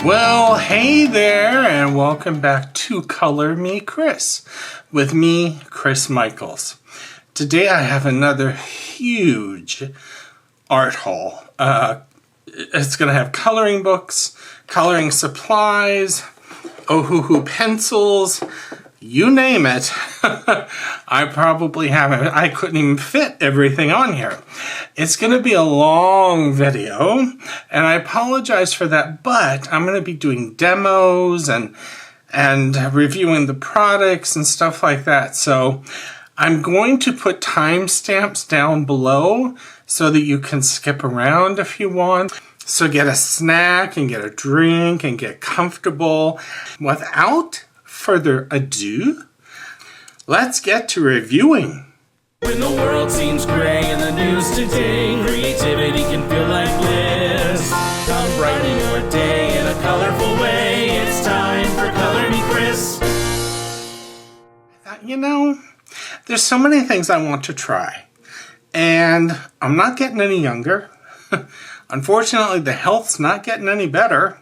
Well, hey there, and welcome back to Color Me Kris with me, Kristopher Michaels. Today I have another huge art haul. It's going to have coloring books, coloring supplies, Ohuhu pencils, you name it. I probably have it. I couldn't even fit everything on here. It's going to be a long video, and I apologize for that, but I'm going to be doing demos and reviewing the products and stuff like that. So I'm going to put timestamps down below so that you can skip around if you want. So get a snack and get a drink and get comfortable. Without further ado, let's get to reviewing. When the world seems gray in the news today, creativity can feel like bliss. Come brighten your day in a colorful way. It's time for Color Me Kris. You know, there's so many things I want to try, and I'm not getting any younger. Unfortunately, the health's not getting any better,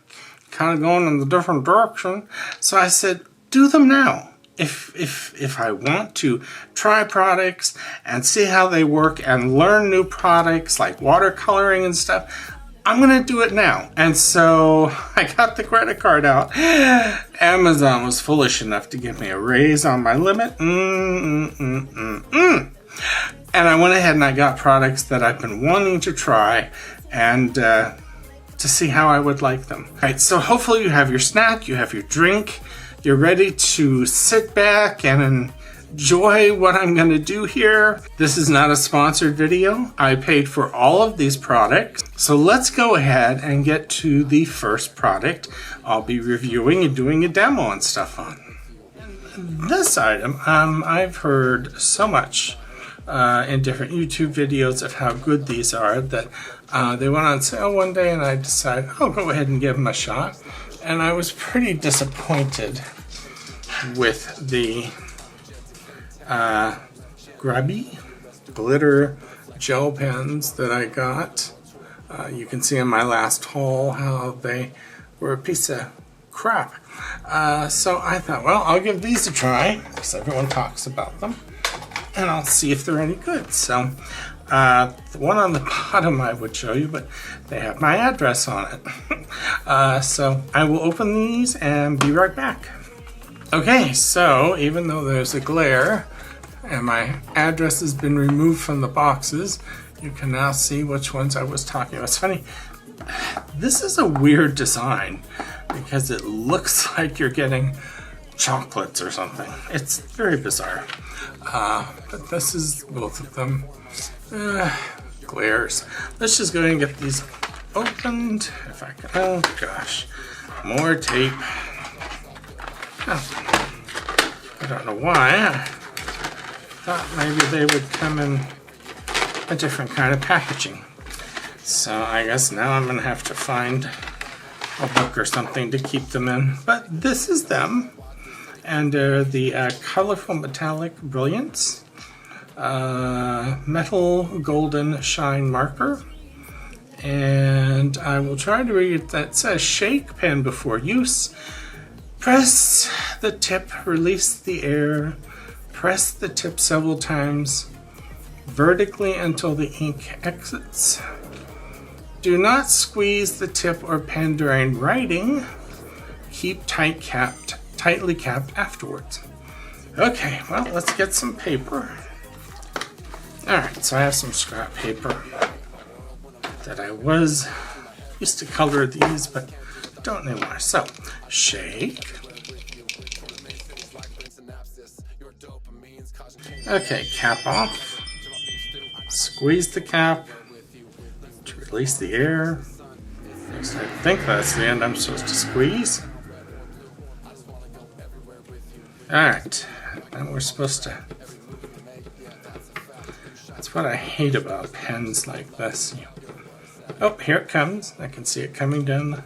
kind of going in a different direction. So I said, do them now. If I want to try products and see how they work and learn new products like watercoloring and stuff, I'm going to do it now. And so I got the credit card out. Amazon was foolish enough to give me a raise on my limit. And I went ahead and I got products that I've been wanting to try and to see how I would like them. All right, so hopefully you have your snack, you have your drink, you're ready to sit back and enjoy what I'm going to do here. This is not a sponsored video. I paid for all of these products. So let's go ahead and get to the first product I'll be reviewing and doing a demo and stuff on. This item, I've heard so much in different YouTube videos of how good these are that they went on sale one day and I decided I'll go ahead and give them a shot. And I was pretty disappointed with the grubby glitter gel pens that I got. You can see in my last haul how they were a piece of crap. So I thought, well, I'll give these a try because everyone talks about them, and I'll see if they're any good. So the one on the bottom I would show you, but they have my address on it. So I will open these and be right back. Okay, so even though there's a glare and my address has been removed from the boxes, you can now see which ones I was talking about. It's funny, this is a weird design because it looks like you're getting chocolates or something. It's very bizarre. But this is both of them. Glares. Let's just go ahead and get these opened. If I can. Oh gosh, more tape. Oh, I don't know why. I thought maybe they would come in a different kind of packaging. So I guess now I'm gonna have to find a book or something to keep them in. But this is them, and they're the colorful metallic brilliance. Metal golden shine marker, and I will try to read it. That says shake pen before use, press the tip, release the air, press the tip several times vertically until the ink exits. Do not squeeze the tip or pen during writing. Keep tightly capped afterwards. Okay, well, let's get some paper. Alright, so I have some scrap paper that I used to color these, but don't anymore. So, shake. Okay, cap off. Squeeze the cap to release the air. Next, I think that's the end I'm supposed to squeeze. Alright, and we're supposed to... That's what I hate about pens like this. Oh, here it comes. I can see it coming down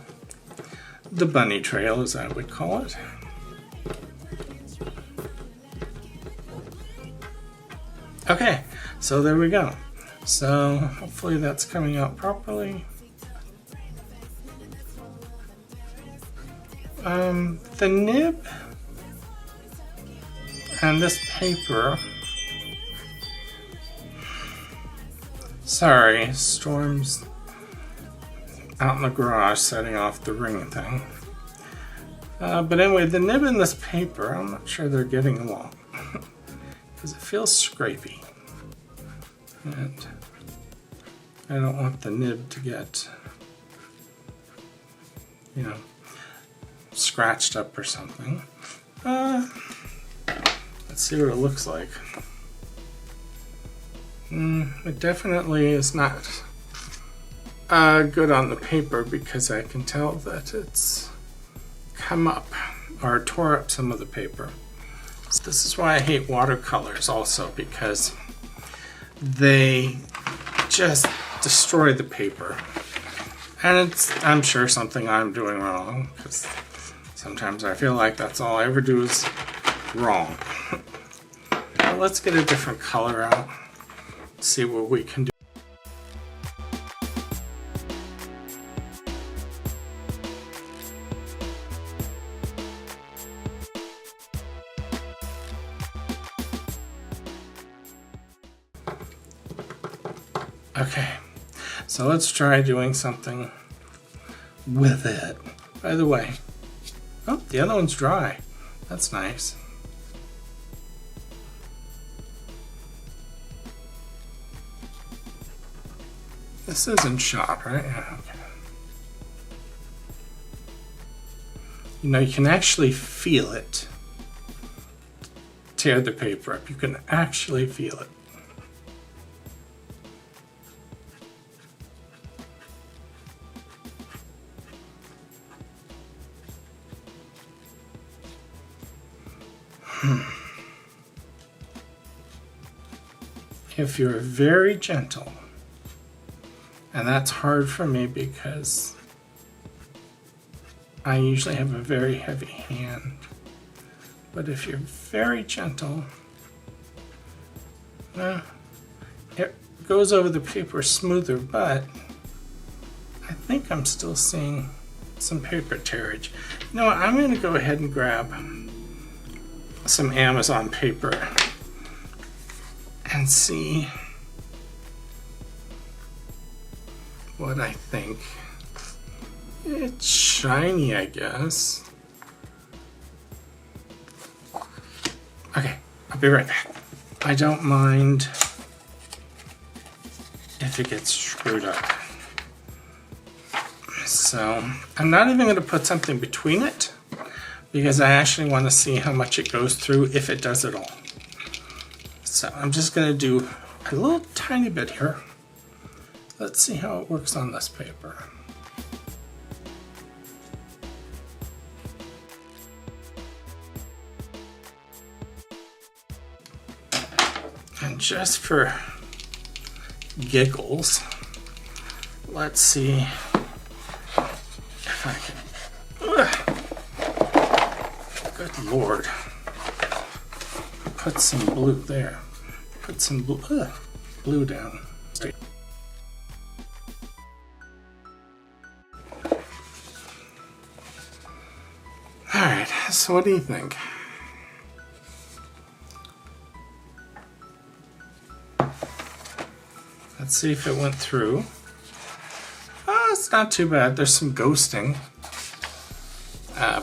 the bunny trail, as I would call it. Okay, so there we go. So hopefully that's coming out properly. The nib and this paper. Sorry, Storm's out in the garage setting off the ring thing. But anyway, the nib and this paper, I'm not sure they're getting along because it feels scrapey. And I don't want the nib to get, you know, scratched up or something. Let's see what it looks like. It definitely is not good on the paper because I can tell that it's come up or tore up some of the paper. So this is why I hate watercolors also, because they just destroy the paper. And it's, I'm sure, something I'm doing wrong, because sometimes I feel like that's all I ever do is wrong. But let's get a different color out, see what we can do. Okay, so let's try doing something with it. By the way, oh, the other one's dry. That's nice. This isn't shot, right? Yeah, okay. You know, you can actually feel it tear the paper up. You can actually feel it. If you're very gentle, and that's hard for me because I usually have a very heavy hand, but if you're very gentle, it goes over the paper smoother, but I think I'm still seeing some paper tearage. You know what, I'm going to go ahead and grab some Amazon paper and see what I think. It's shiny, I guess. Okay, I'll be right back. I don't mind if it gets screwed up. So I'm not even going to put something between it, because I actually want to see how much it goes through, if it does at all. So I'm just going to do a little tiny bit here. Let's see how it works on this paper. And just for giggles, let's see if I can... Good Lord. Put some blue there. Put some blue down. Alright, so what do you think? Let's see if it went through. Oh, it's not too bad. There's some ghosting.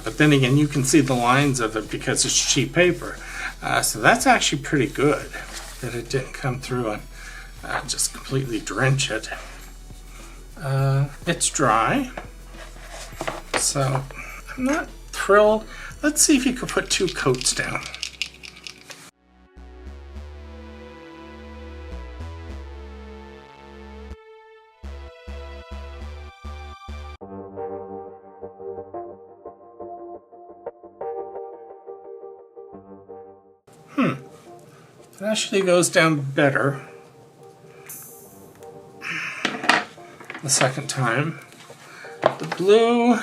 But then again, you can see the lines of it because it's cheap paper. So that's actually pretty good that it didn't come through and just completely drench it. It's dry, so I'm not thrilled. Let's see if you could put 2 coats down. It actually goes down better the second time. The blue,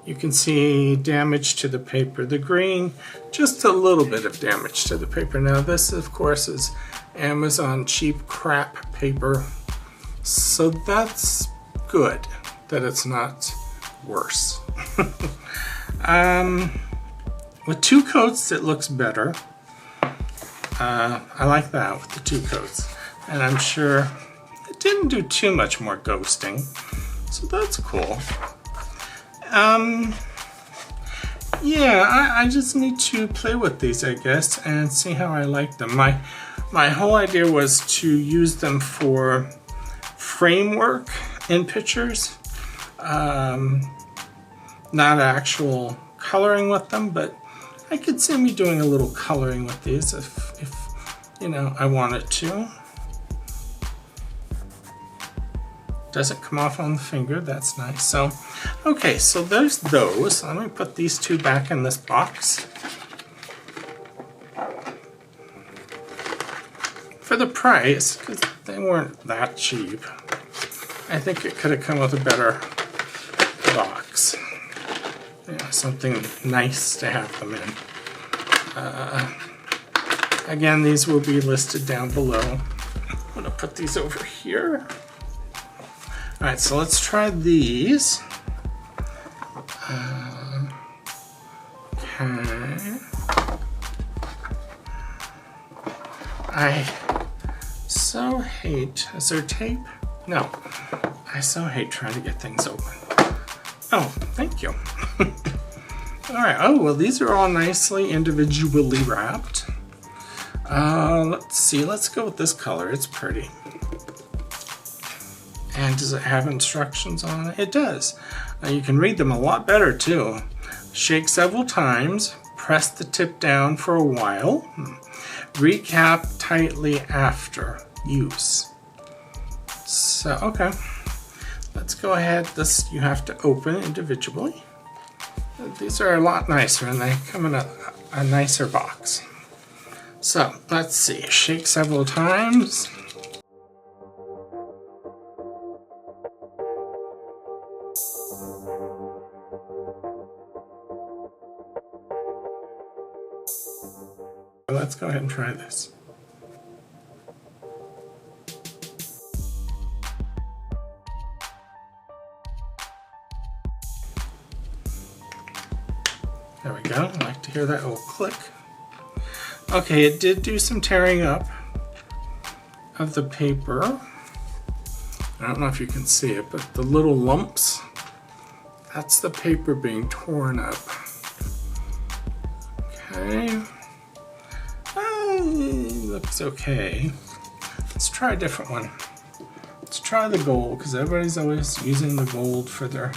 you can see damage to the paper. The green, just a little bit of damage to the paper. Now this, of course, is Amazon cheap crap paper. So that's good that it's not worse. With 2 coats, it looks better. I like that with the 2 coats. And I'm sure it didn't do too much more ghosting. So that's cool. Yeah, I just need to play with these, I guess, and see how I like them. My whole idea was to use them for framework in pictures. Not actual coloring with them, but I could see me doing a little coloring with these if you know, I wanted to. Doesn't come off on the finger, that's nice. So, okay, so there's those. Let me put these 2 back in this box. For the price, because they weren't that cheap, I think it could have come with a better box. Yeah, something nice to have them in. Again, these will be listed down below. I'm gonna put these over here. All right, so let's try these. Okay. I so hate, is there tape? No, I so hate trying to get things open. Oh, thank you. All right, oh, well, these are all nicely individually wrapped. Let's see, let's go with this color, it's pretty. And does it have instructions on it? It does. You can read them a lot better too. Shake several times, press the tip down for a while, recap tightly after use. So, okay. Let's go ahead. This you have to open individually. These are a lot nicer and they come in a nicer box. So, let's see. Shake several times. Let's go ahead and try this. There we go. I like to hear that little click. Okay, it did do some tearing up of the paper. I don't know if you can see it, but the little lumps, that's the paper being torn up. Okay. Looks okay. Let's try a different one. Let's try the gold, because everybody's always using the gold for their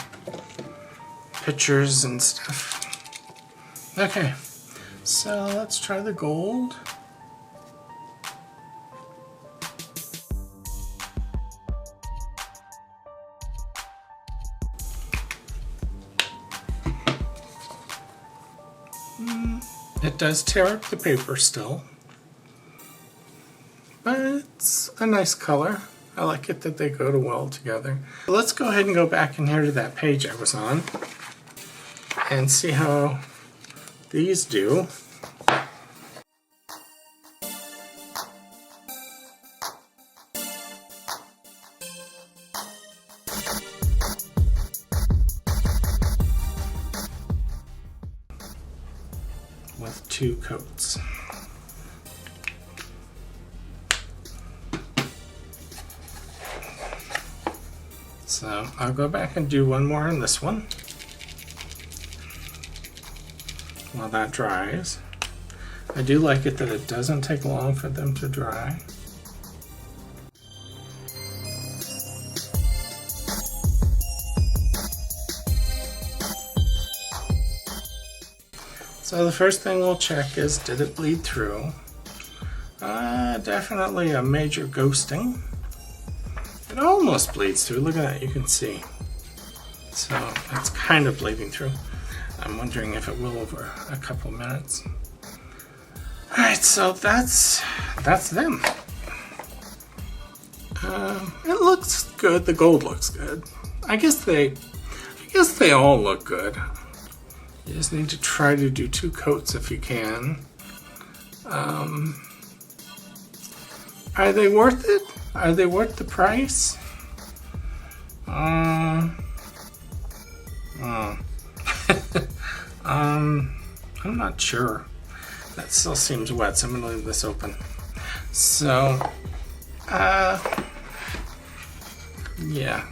pictures and stuff. Okay, so let's try the gold. It does tear up the paper still, but it's a nice color. I like it that they go well together. Let's go ahead and go back in here to that page I was on and see how these do. With 2 coats. So I'll go back and do one more on this one while that dries. I do like it that it doesn't take long for them to dry. So the first thing we'll check is, did it bleed through? Definitely a major ghosting. It almost bleeds through. Look at that, you can see. So it's kind of bleeding through. I'm wondering if it will over a couple minutes. Alright, so that's them. It looks good. The gold looks good. I guess they all look good. You just need to try to do 2 coats if you can. Are they worth it? Are they worth the price? I'm not sure. That still seems wet, so I'm gonna leave this open. So, yeah.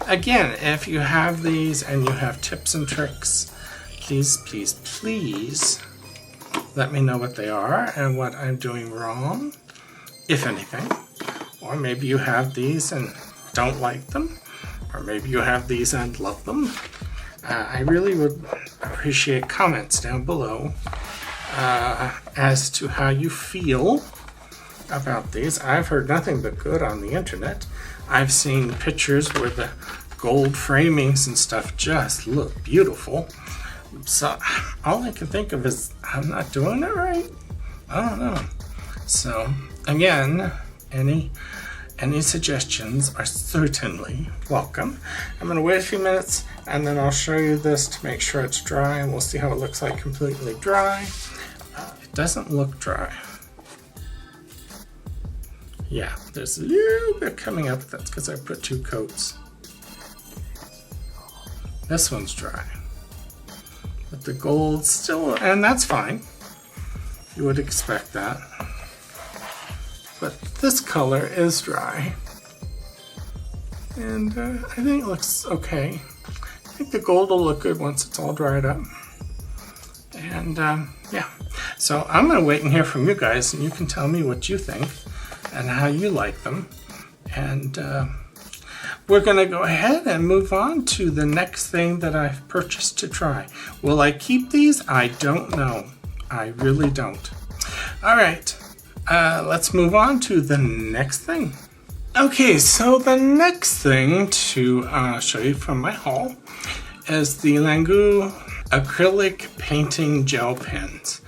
Again, if you have these and you have tips and tricks, please let me know what they are and what I'm doing wrong, if anything. Or maybe you have these and don't like them, or maybe you have these and love them. I really would appreciate comments down below as to how you feel about these. I've heard nothing but good on the internet. I've seen pictures where the gold framings and stuff just look beautiful. So all I can think of is I'm not doing it right. I don't know. So again, any suggestions are certainly welcome. I'm going to wait a few minutes and then I'll show you this to make sure it's dry, and we'll see how it looks like completely dry. It doesn't look dry. Yeah, there's a little bit coming up. That's because I put 2 coats. This one's dry. But the gold still, and that's fine. You would expect that. But this color is dry. And I think it looks okay. I think the gold will look good once it's all dried up. And yeah, so I'm going to wait and hear from you guys, and you can tell me what you think and how you like them. And we're going to go ahead and move on to the next thing that I've purchased to try. Will I keep these? I don't know. I really don't. All right, let's move on to the next thing. Okay, so the next thing to show you from my haul is the Langue Acrylic Painting Gel Pens.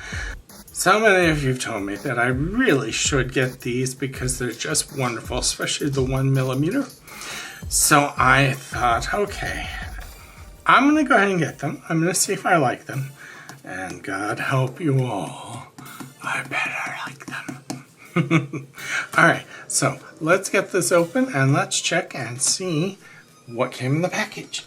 So many of you have told me that I really should get these because they're just wonderful, especially the 1mm. So I thought, okay, I'm going to go ahead and get them. I'm going to see if I like them. And God help you all, I better like them. Alright, so let's get this open and let's check and see what came in the package.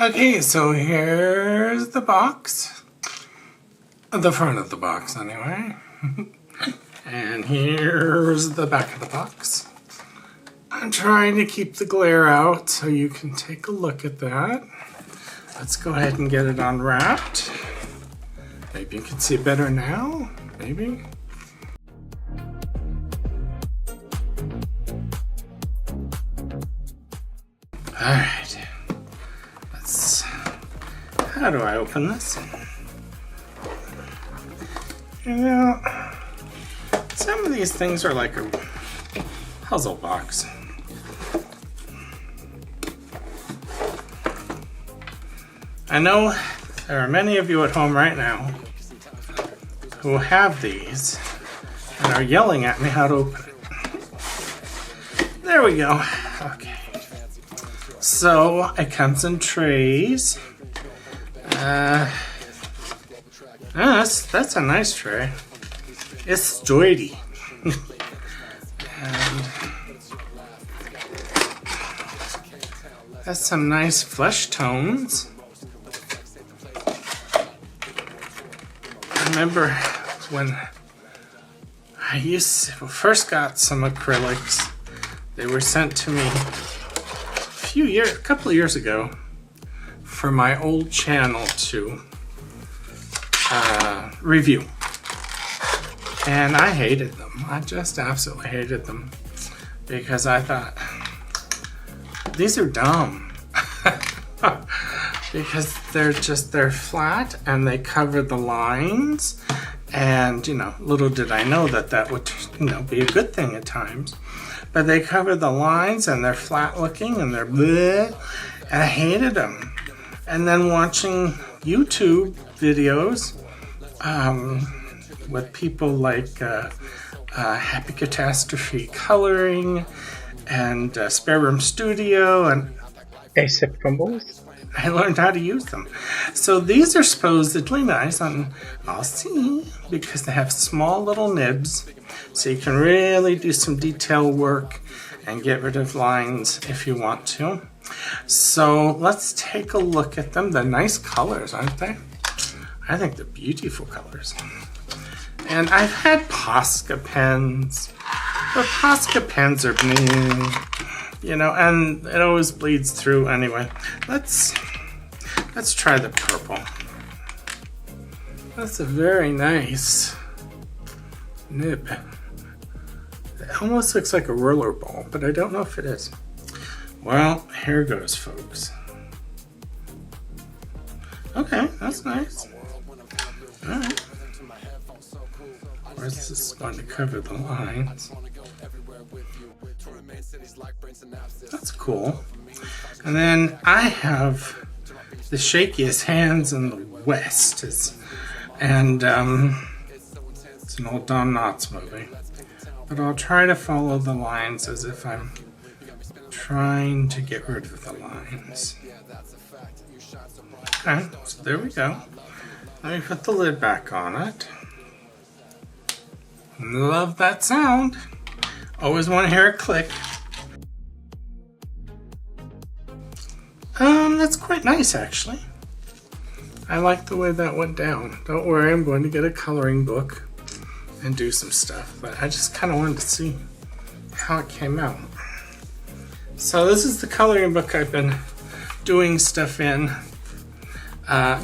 Okay, so here's the box. The front of the box, anyway. And here's the back of the box. I'm trying to keep the glare out so you can take a look at that. Let's go ahead and get it unwrapped. Maybe you can see better now, maybe. Alright. How do I open this? You know, some of these things are like a puzzle box. I know there are many of you at home right now who have these and are yelling at me how to open it. There we go. Okay. So it comes in trays. That's a nice tray. It's sturdy. And that's some nice flesh tones. I remember when I first got some acrylics. They were sent to me a couple of years ago for my old channel to review. And I hated them. I just absolutely hated them because I thought, these are dumb. Because they're flat and they cover the lines. And, little did I know that would, be a good thing at times. But they cover the lines and they're flat looking and they're bleh. And I hated them. And then watching YouTube videos with people like Happy Catastrophy Coloring and Spare Room Studio and Axik Fumbles. I learned how to use them. So these are supposedly nice, and I'll see, because they have small little nibs, so you can really do some detail work and get rid of lines if you want to. So let's take a look at them. They're nice colors, aren't they? I think they're beautiful colors. And I've had Posca pens, but Posca pens are new, you know, and it always bleeds through anyway. Let's try the purple. That's a very nice nib. It almost looks like a roller ball, but I don't know if it is. Well, here goes, folks. Okay, that's nice. Alright. Of course, this is going to cover the lines. That's cool. And then I have the shakiest hands in the West. And it's an old Don Knotts movie. But I'll try to follow the lines as if I'm trying to get rid of the lines. Okay, so there we go. Let me put the lid back on it. Love that sound. Always want to hear it click. That's quite nice, actually. I like the way that went down. Don't worry, I'm going to get a coloring book and do some stuff, but I just kind of wanted to see how it came out. So this is the coloring book I've been doing stuff in.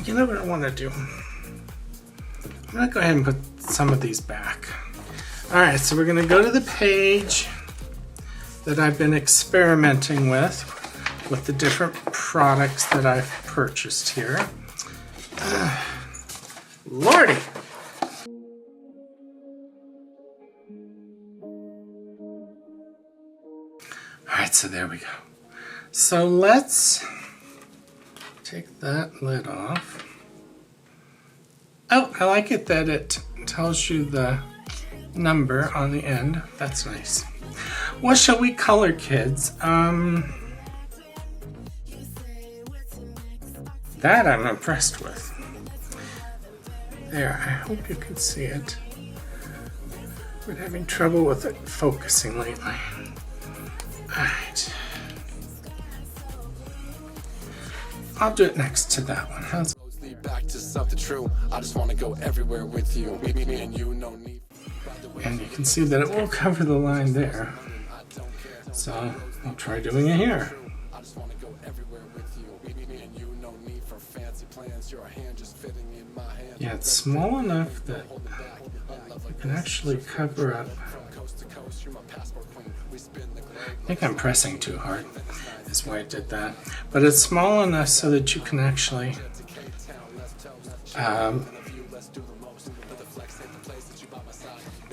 You know what I want to do? I'm going to go ahead and put some of these back. Alright, so we're going to go to the page that I've been experimenting with the different products that I've purchased here. Lordy! Alright, so there we go. So let's take that lid off. Oh, I like it that it tells you the number on the end. That's nice. What shall we color, kids? That I'm impressed with. There, I hope you can see it. We're having trouble with it focusing lately. Alright. I'll do it next to that one. How's back to something true. I just want to go everywhere with you. Me and you, no need. And you can see that it will cover the line there. So I'll try doing it here. I just want to go everywhere with you. Me and you, no need for fancy plans. Your hand just fitting in my hand. Yeah, it's small enough that you can actually cover up. I think I'm pressing too hard. That's why I did that. But it's small enough so that you can actually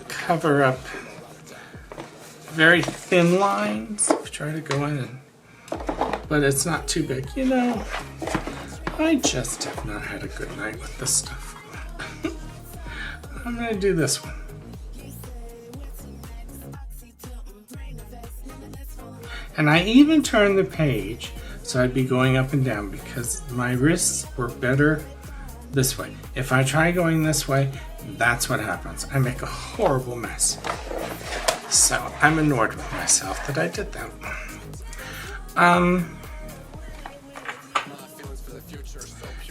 cover up very thin lines. Try to go in and, but it's not too big. You know, I just have not had a good night with this stuff. I'm gonna do this one. And I even turned the page so I'd be going up and down because my wrists were better this way. If I try going this way, that's what happens. I make a horrible mess. So I'm annoyed with myself that I did that.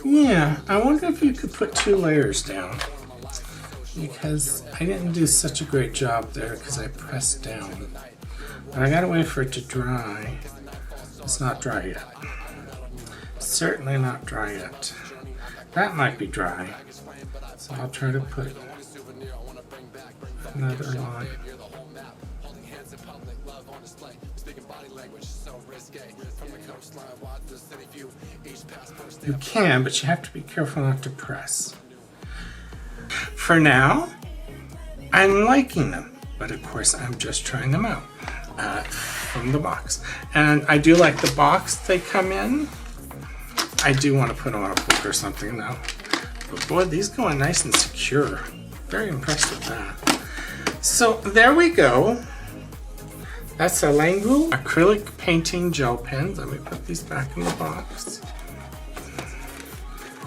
Yeah, I wonder if you could put 2 layers down because I didn't do such a great job there because I pressed down. But I gotta wait for it to dry. It's not dry yet. Certainly not dry yet. That might be dry. So I'll try to put another line. You can, but you have to be careful not to press. For now, I'm liking them, but of course I'm just trying them out from the box. And I do like the box they come in. I do want to put them on a book or something now. But boy, these go in nice and secure. Very impressed with that. So there we go. That's a Langue acrylic painting gel pens. Let me put these back in the box.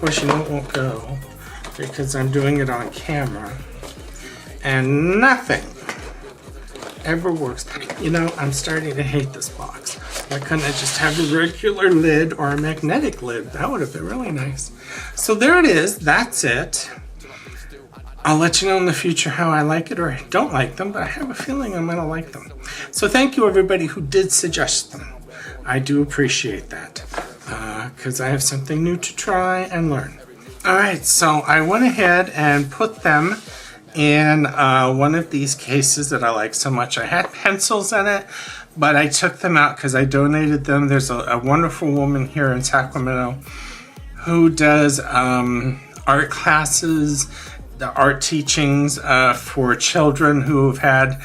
course, you know it won't go because I'm doing it on camera. And nothing ever works. You know, I'm starting to hate this box. Why couldn't I just have a regular lid or a magnetic lid? That would have been really nice. So there it is. That's it. I'll let you know in the future how I like it or don't like them, but I have a feeling I'm going to like them. So thank you everybody who did suggest them. I do appreciate that because I have something new to try and learn. Alright, so I went ahead and put them in one of these cases that I like so much. I had pencils in it, but I took them out because I donated them. There's a wonderful woman here in Sacramento who does art classes, the art teachings for children who have had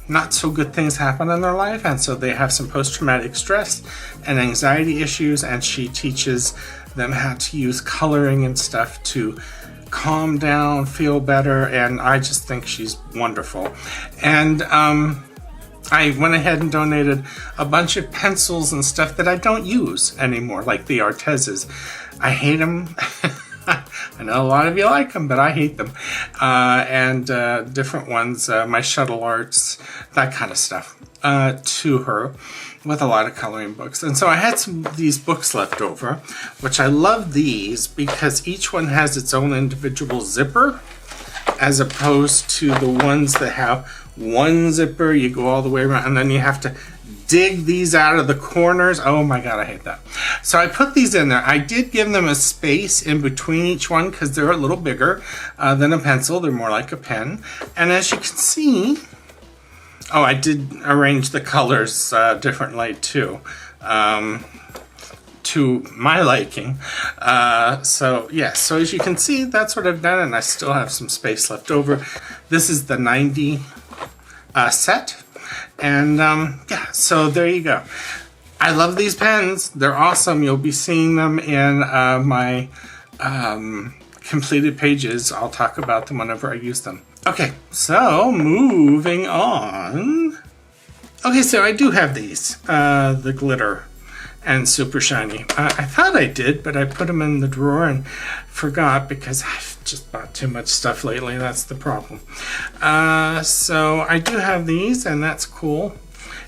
not so good things happen in their life, and so they have some post-traumatic stress and anxiety issues, and she teaches them how to use coloring and stuff to calm down, feel better, and I just think she's wonderful. And I went ahead and donated a bunch of pencils and stuff that I don't use anymore, like the Artezes. I hate them. I know a lot of you like them, but I hate them. And different ones, my shuttle arts, that kind of stuff, to her with a lot of coloring books. And so I had some of these books left over, which I love these because each one has its own individual zipper, as opposed to the ones that have one zipper, you go all the way around, and then you have to dig these out of the corners. Oh my god, I hate that. So I put these in there. I did give them a space in between each one because they're a little bigger than a pencil. They're more like a pen. And as you can see, oh, I did arrange the colors differently too, to my liking. So yeah, so as you can see, that's what I've done, and I still have some space left over. This is the 90 set. And yeah, so there you go. I love these pens. They're awesome. You'll be seeing them in my completed pages. I'll talk about them whenever I use them. Okay, so moving on. Okay, so I do have these, the glitter and super shiny. I thought I did, but I put them in the drawer and forgot because I've just bought too much stuff lately. That's the problem. So I do have these, and that's cool.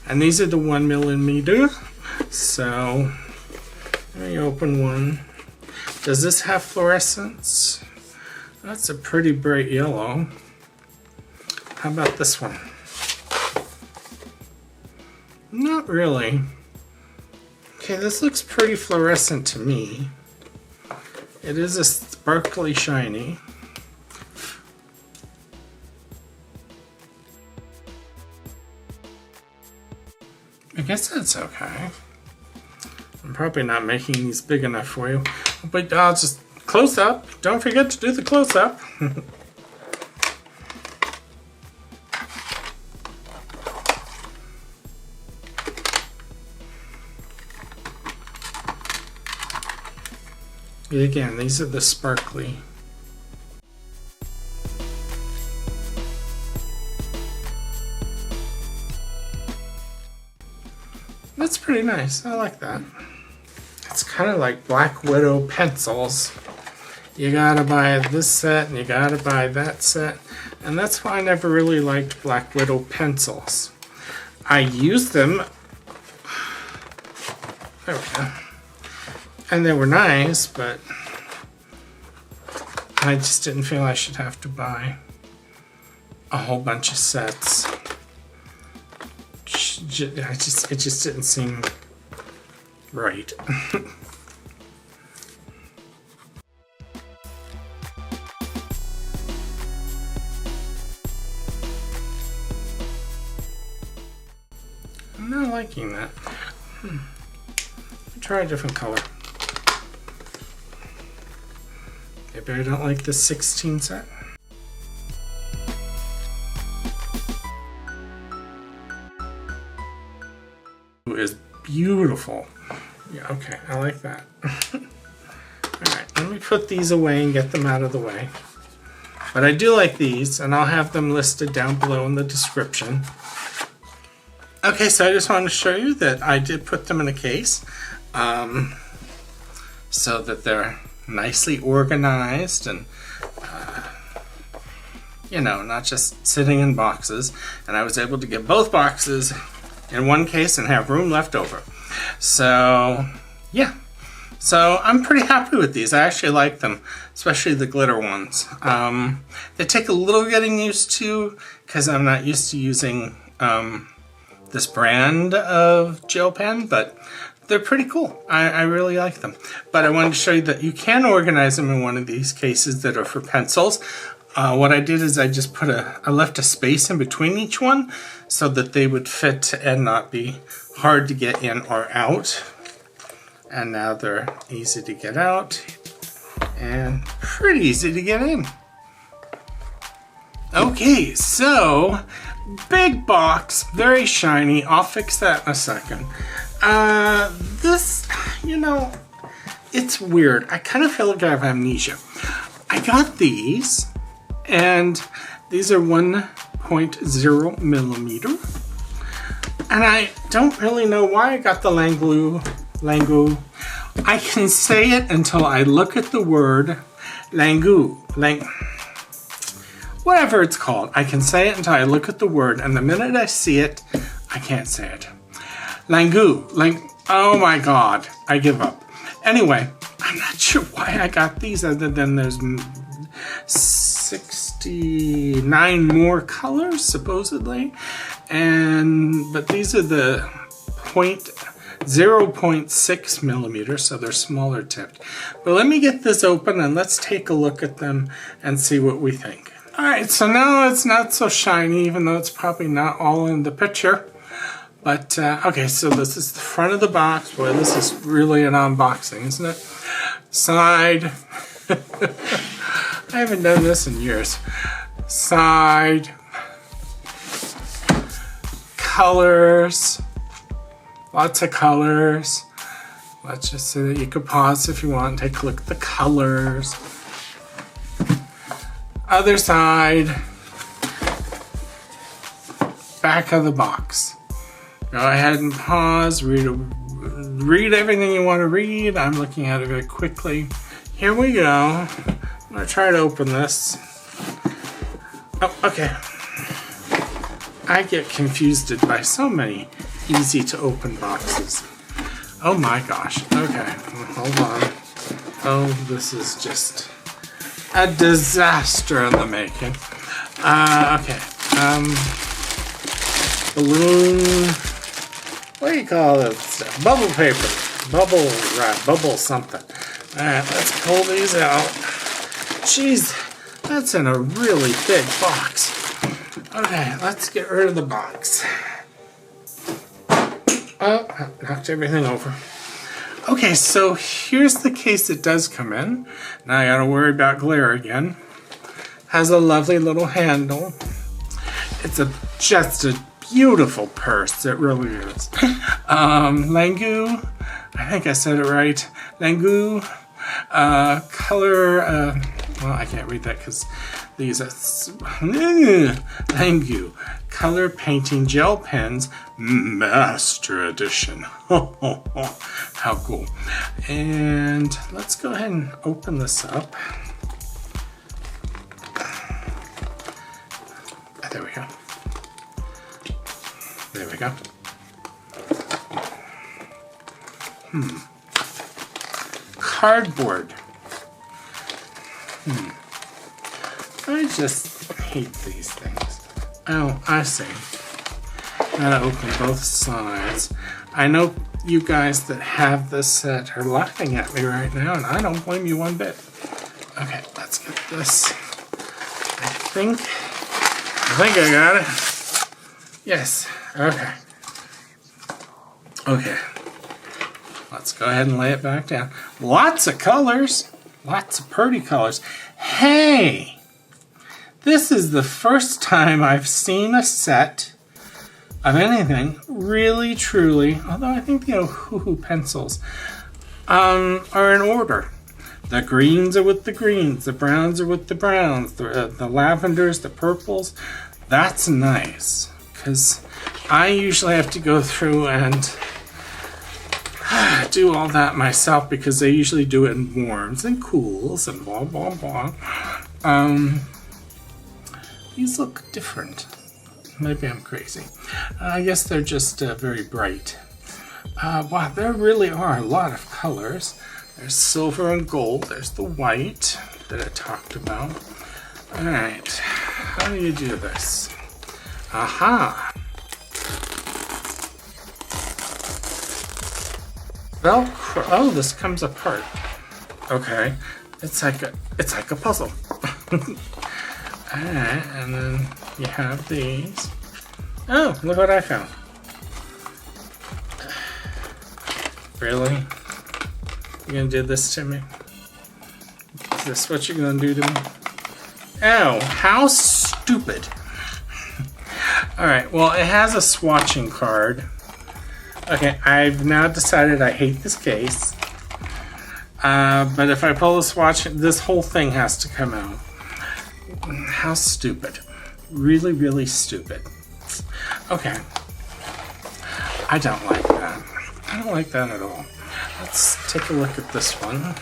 And these are the 1mm. So let me open one. Does this have fluorescence? That's a pretty bright yellow. How about this one? Not really. Okay, this looks pretty fluorescent to me. It is a sparkly shiny. I guess that's okay. I'm probably not making these big enough for you, but I'll just close up. Don't forget to do the close up. Again, these are the sparkly. That's pretty nice. I like that. It's kind of like Black Widow pencils. You gotta buy this set and you gotta buy that set. And that's why I never really liked Black Widow pencils. I used them. There we go. And they were nice, but I just didn't feel I should have to buy a whole bunch of sets. It just didn't seem right. I'm not liking that. Try a different color. Maybe I don't like the 16 set. Is beautiful. Yeah, okay, I like that. Alright, let me put these away and get them out of the way. But I do like these, and I'll have them listed down below in the description. Okay, so I just wanted to show you that I did put them in a case. so that they're nicely organized and you know, not just sitting in boxes. And I was able to get both boxes in one case and have room left over. So yeah, so I'm pretty happy with these. I actually like them, especially the glitter ones. They take a little getting used to because I'm not used to using this brand of gel pen, but they're pretty cool. I really like them. But I wanted to show you that you can organize them in one of these cases that are for pencils. What I did is I just put I left a space in between each one so that they would fit and not be hard to get in or out. And now they're easy to get out and pretty easy to get in. Okay, so big box, very shiny. I'll fix that in a second. This, you know, it's weird. I kind of feel like I have amnesia. I got these, and these are 1.0 millimeter. And I don't really know why I got the Langue. I can say it until I look at the word Langue. Whatever it's called. I can say it until I look at the word, and the minute I see it, I can't say it. Langue. Oh my God. I give up. Anyway, I'm not sure why I got these other than there's 69 more colors, supposedly. But these are the 0.6 millimeters, so they're smaller tipped. But let me get this open and let's take a look at them and see what we think. All right, so now it's not so shiny, even though it's probably not all in the picture. But, okay, so this is the front of the box. Boy, this is really an unboxing, isn't it? Side. I haven't done this in years. Side. Colors. Lots of colors. Let's just say that you could pause if you want and take a look at the colors. Other side. Back of the box. Go ahead and pause. Read everything you want to read. I'm looking at it very quickly. Here we go. I'm going to try to open this. Oh, okay. I get confused by so many easy to open boxes. Oh my gosh. Okay, hold on. Oh, this is just a disaster in the making. Okay. Balloon. What do you call this? Bubble paper. Bubble wrap. Bubble something. Alright, let's pull these out. Jeez, that's in a really big box. Okay, let's get rid of the box. Oh, knocked everything over. Okay, so here's the case that does come in. Now I gotta worry about glare again. Has a lovely little handle. It's just a beautiful purse, it really is. Langue, I think I said it right. Langue, color, well, I can't read that because these are, Langue, color painting gel pens, master edition. How cool. And let's go ahead and open this up. There we go. There we go. Cardboard. I just hate these things. Oh, I see. Gotta open both sides. I know you guys that have this set are laughing at me right now, and I don't blame you one bit. Okay, let's get this. I think I got it. Yes. Okay. Okay. Let's go ahead and lay it back down. Lots of colors. Lots of pretty colors. Hey! This is the first time I've seen a set of anything really, truly, although I think the Ohuhu pencils are in order. The greens are with the greens, the browns are with the browns, the lavenders, the purples. That's nice, because I usually have to go through and do all that myself because they usually do it in warms and cools and blah blah blah. These look different. Maybe I'm crazy. I guess they're just very bright. Wow, there really are a lot of colors. There's silver and gold. There's the white that I talked about. Alright, how do you do this? Aha! Velcro. Oh, this comes apart. Okay, it's like a puzzle. Alright, and then you have these. Oh, look what I found. Really? You gonna do this to me? Is this what you're gonna do to me? Oh, how stupid. Alright, well, it has a swatching card. Okay, I've now decided I hate this case. But if I pull the swatch, this whole thing has to come out. How stupid. Really, really stupid. Okay. I don't like that. I don't like that at all. Let's take a look at this one.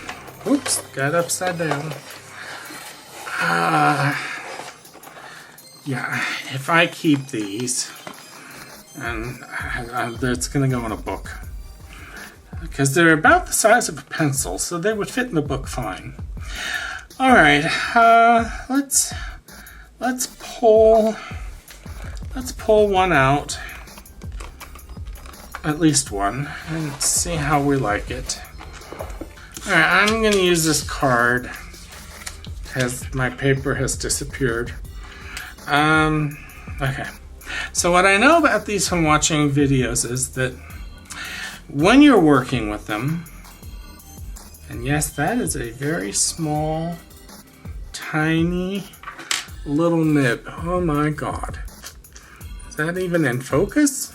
Oops, got upside down. Yeah, if I keep these, and it's going to go in a book. Because they're about the size of a pencil, so they would fit in the book fine. Alright, let's pull one out. At least one, and see how we like it. Alright, I'm going to use this card because my paper has disappeared. Okay. So what I know about these from watching videos is that when you're working with them, and yes, that is a very small, tiny little nib. Oh my god. Is that even in focus?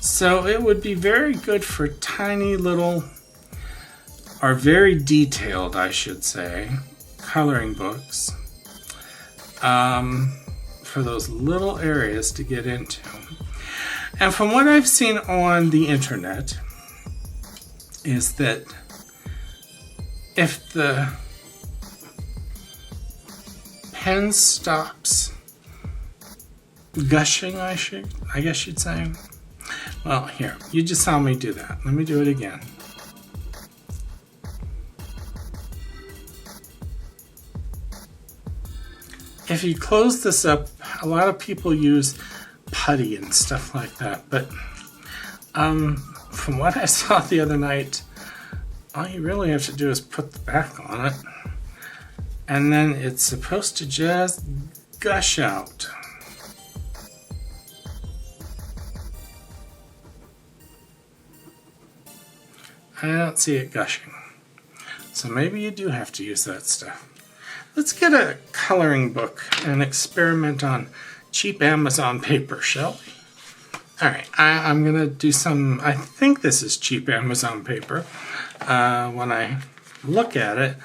So it would be very good for tiny little, or very detailed, I should say, coloring books. For those little areas to get into. And from what I've seen on the internet, is that if the pen stops gushing, I guess you'd say. Well, here, you just saw me do that. Let me do it again. If you close this up, a lot of people use putty and stuff like that, but from what I saw the other night, all you really have to do is put the back on it, and then it's supposed to just gush out. I don't see it gushing. So maybe you do have to use that stuff. Let's get a coloring book and experiment on cheap Amazon paper, shall we? Alright, I'm going to do some, I think this is cheap Amazon paper. When I look at it,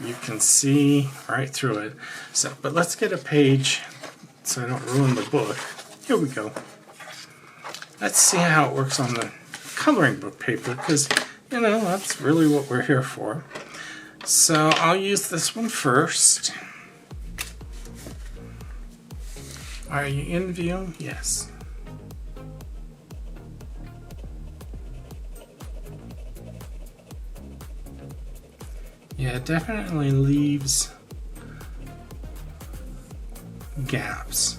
you can see right through it. So, but let's get a page so I don't ruin the book. Here we go. Let's see how it works on the coloring book paper, because, you know, that's really what we're here for. So I'll use this one first. Are you in view? Yes. Yeah, it definitely leaves gaps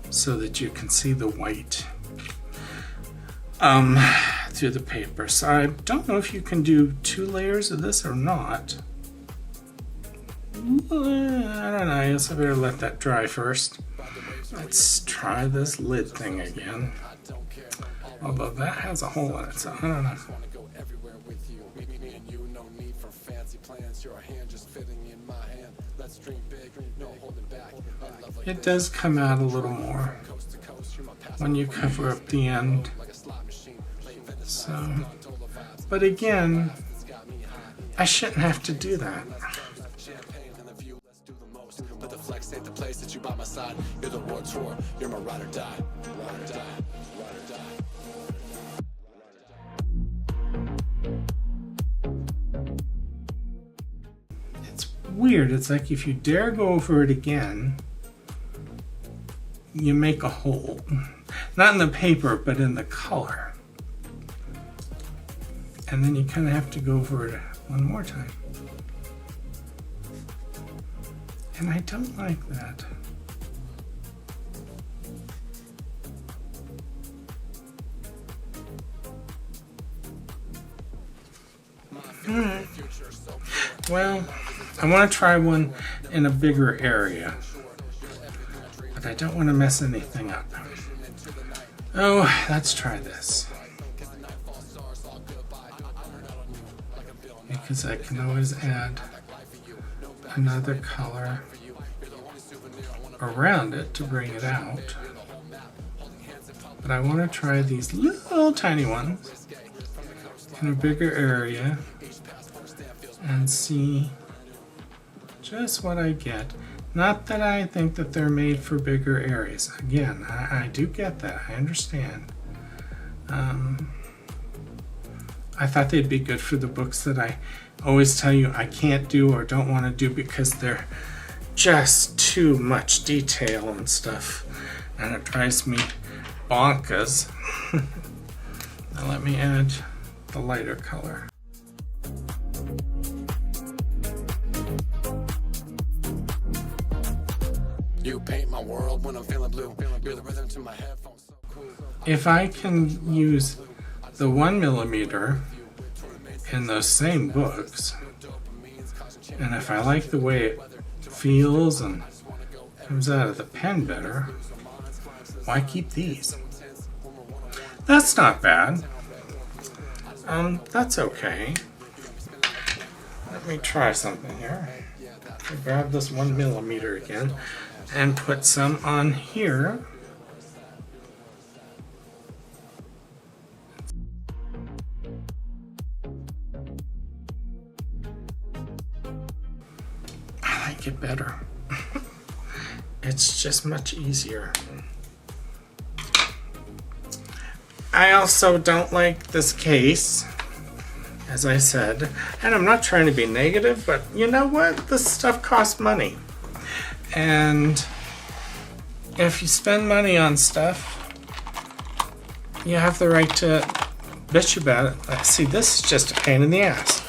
so that you can see the white through the paper. So I don't know if you can do 2 layers of this or not. I don't know, I guess I better let that dry first. Let's try this lid thing again. Although that has a hole in it, so I don't know. It does come out a little more when you cover up the end. So, but again, I shouldn't have to do that. But the flex ain't the place that you by my side. You're the war tour, you're my ride or die. Ride or die, ride or die. weird. It's like if you dare go over it again, you make a hole. Not in the paper, but in the color. And then you kind of have to go over it one more time. And I don't like that. Alright. Well, I want to try one in a bigger area. But I don't want to mess anything up. Oh, let's try this. Because I can always add another color around it to bring it out. But I want to try these little tiny ones in a bigger area and see just what I get. Not that I think that they're made for bigger areas. Again, I do get that. I understand. I thought they'd be good for the books that I always tell you I can't do or don't want to do because they're just too much detail and stuff. And it drives me bonkers. Now let me add the lighter color. You paint my world when I'm feeling blue. You're the rhythm to my headphones. So cool. If I can use the 1mm in those same books, and if I like the way it feels and comes out of the pen better, why keep these? That's not bad. That's okay. Let me try something here. I'll grab this 1mm again and put some on here. I like it better. It's just much easier. I also don't like this case, as I said, and I'm not trying to be negative, but you know what? This stuff costs money. And if you spend money on stuff, you have the right to bitch about it. See, this is just a pain in the ass.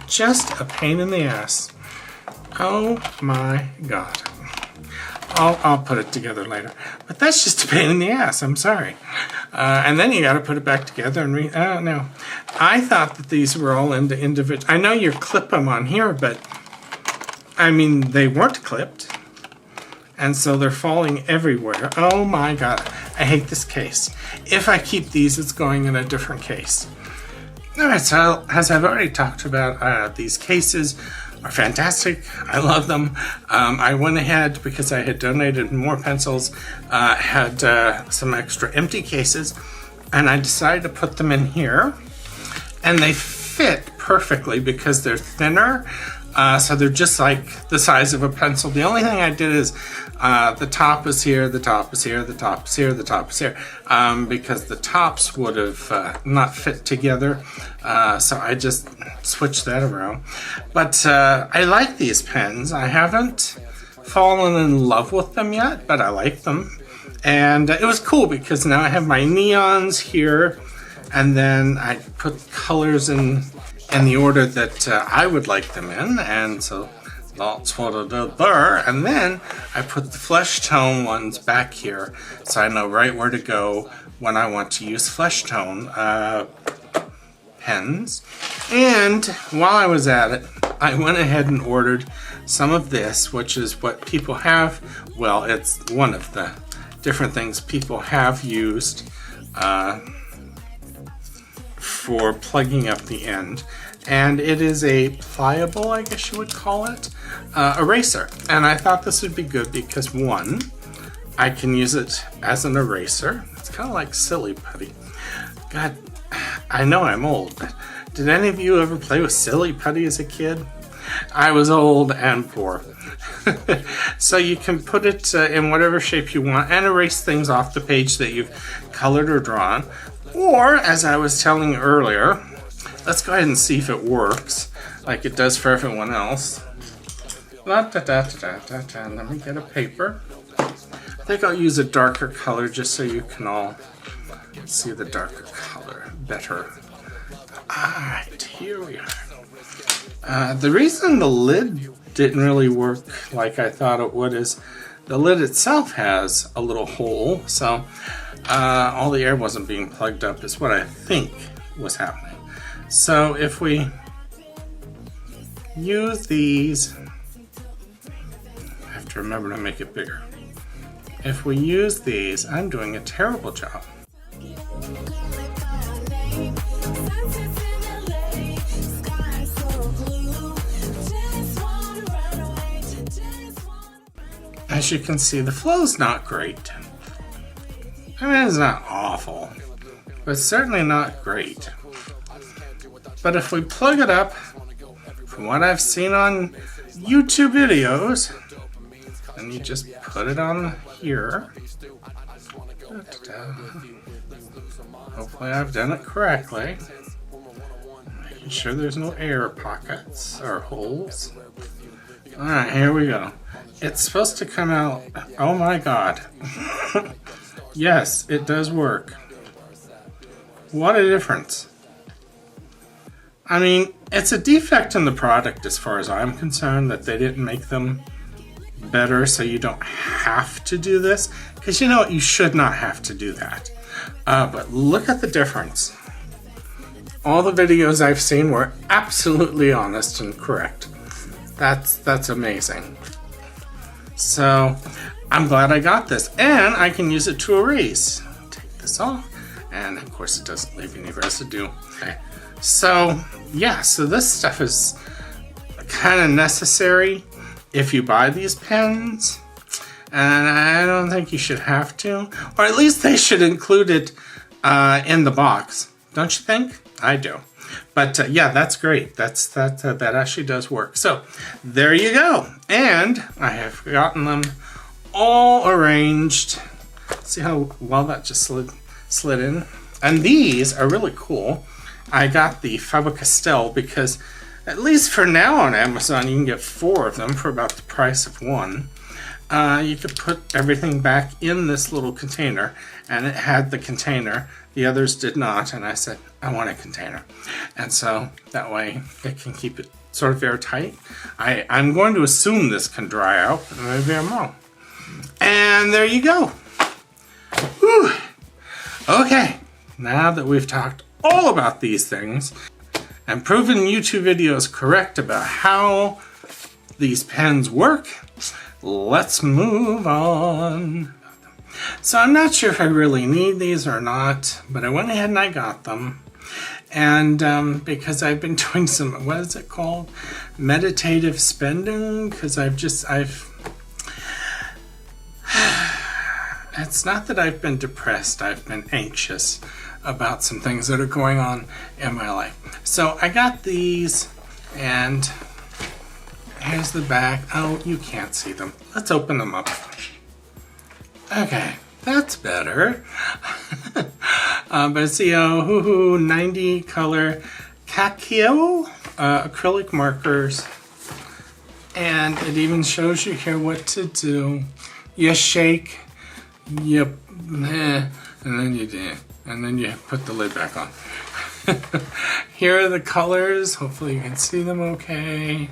Just a pain in the ass. Oh my God. I'll put it together later. But that's just a pain in the ass, I'm sorry. And then you got to put it back together and read. Oh, no. I thought that these were all into individual. I know you clip them on here, but I mean, they weren't clipped. And so they're falling everywhere. Oh my God. I hate this case. If I keep these, it's going in a different case. All right, so as I've already talked about, these cases are fantastic. I love them. I went ahead because I had donated more pencils, had some extra empty cases, and I decided to put them in here. And they fit perfectly because they're thinner, so they're just like the size of a pencil. The only thing I did is the top is here, the top is here, the top is here, the top is here, because the tops would have not fit together. So I just switched that around. But I like these pens. I haven't fallen in love with them yet, but I like them. And it was cool because now I have my neons here, and then I put colors in the order that I would like them in, and so that's what I did there. And then I put the flesh tone ones back here, so I know right where to go when I want to use flesh tone pens. And while I was at it, I went ahead and ordered some of this, which is what people have. Well, it's one of the different things people have used for plugging up the end. And it is a pliable, I guess you would call it, eraser. And I thought this would be good because, one, I can use it as an eraser. It's kind of like silly putty. God, I know I'm old, but did any of you ever play with silly putty as a kid? I was old and poor. So you can put it in whatever shape you want and erase things off the page that you've colored or drawn. Or, as I was telling earlier, let's go ahead and see if it works like it does for everyone else. Let me get a paper. I think I'll use a darker color just so you can all see the darker color better. Alright, here we are. The reason the lid didn't really work like I thought it would is the lid itself has a little hole, so all the air wasn't being plugged up is what I think was happening. So if we use these, I have to remember to make it bigger. If we use these, I'm doing a terrible job. As you can see, the flow's not great. I mean, it's not awful, but it's certainly not great. But if we plug it up, from what I've seen on YouTube videos, and you just put it on here. Hopefully I've done it correctly. Making sure there's no air pockets or holes. Alright, here we go. It's supposed to come out. Oh my god. Yes, it does work. What a difference. I mean, it's a defect in the product as far as I'm concerned that they didn't make them better so you don't have to do this. Because you know what? You should not have to do that. But look at the difference. All the videos I've seen were absolutely honest and correct. That's amazing. So I'm glad I got this, and I can use it to erase. Take this off, and of course it doesn't leave any residue. Okay. So yeah, so this stuff is kind of necessary if you buy these pens, and I don't think you should have to, or at least they should include it in the box. Don't you think? I do. But yeah, that's great. That actually does work. So there you go. And I have gotten them all arranged. See how well that just slid in? And these are really cool. I got the Faber-Castell because at least for now on Amazon you can get 4 of them for about the price of 1. You could put everything back in this little container, and it had the container. The others did not, and I said, I want a container. And so that way it can keep it sort of airtight. I'm going to assume this can dry out, but maybe I'm wrong. And there you go. Whew. Okay, now that we've talked all about these things and proven YouTube videos correct about how these pens work, let's move on. So I'm not sure if I really need these or not, but I went ahead and I got them. And because I've been doing some, what is it called? Meditative spending, because it's not that I've been depressed, I've been anxious about some things that are going on in my life. So I got these, and here's the back. Oh, you can't see them. Let's open them up. Okay, that's better. But it's the Ohuhu 90 color Q.I.A acrylic markers. And it even shows you here what to do. You shake, and then you do. And then you put the lid back on. Here are the colors. Hopefully you can see them okay.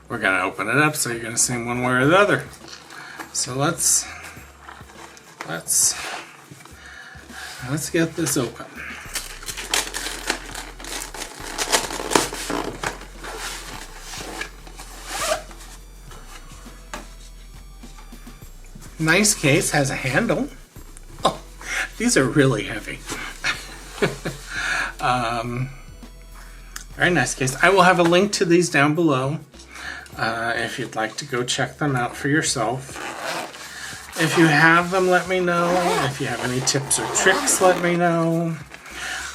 We're gonna open it up so you're gonna see them one way or the other. So let's get this open. Nice case, has a handle. Oh, these are really heavy. Very nice case. I will have a link to these down below if you'd like to go check them out for yourself. If you have them, let me know. If you have any tips or tricks, let me know.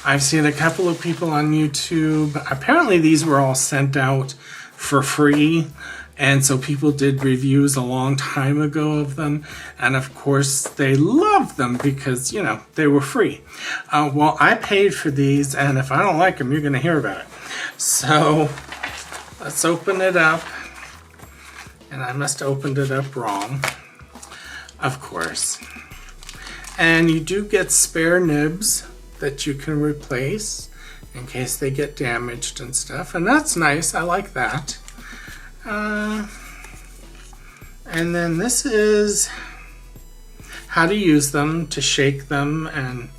I've seen a couple of people on YouTube. Apparently these were all sent out for free. And so people did reviews a long time ago of them. And of course they loved them because, you know, they were free. Well, I paid for these, and if I don't like them, you're going to hear about it. So let's open it up. And I must have opened it up wrong, of course. And you do get spare nibs that you can replace in case they get damaged and stuff. And that's nice, I like that. And then this is how to use them, to shake them, and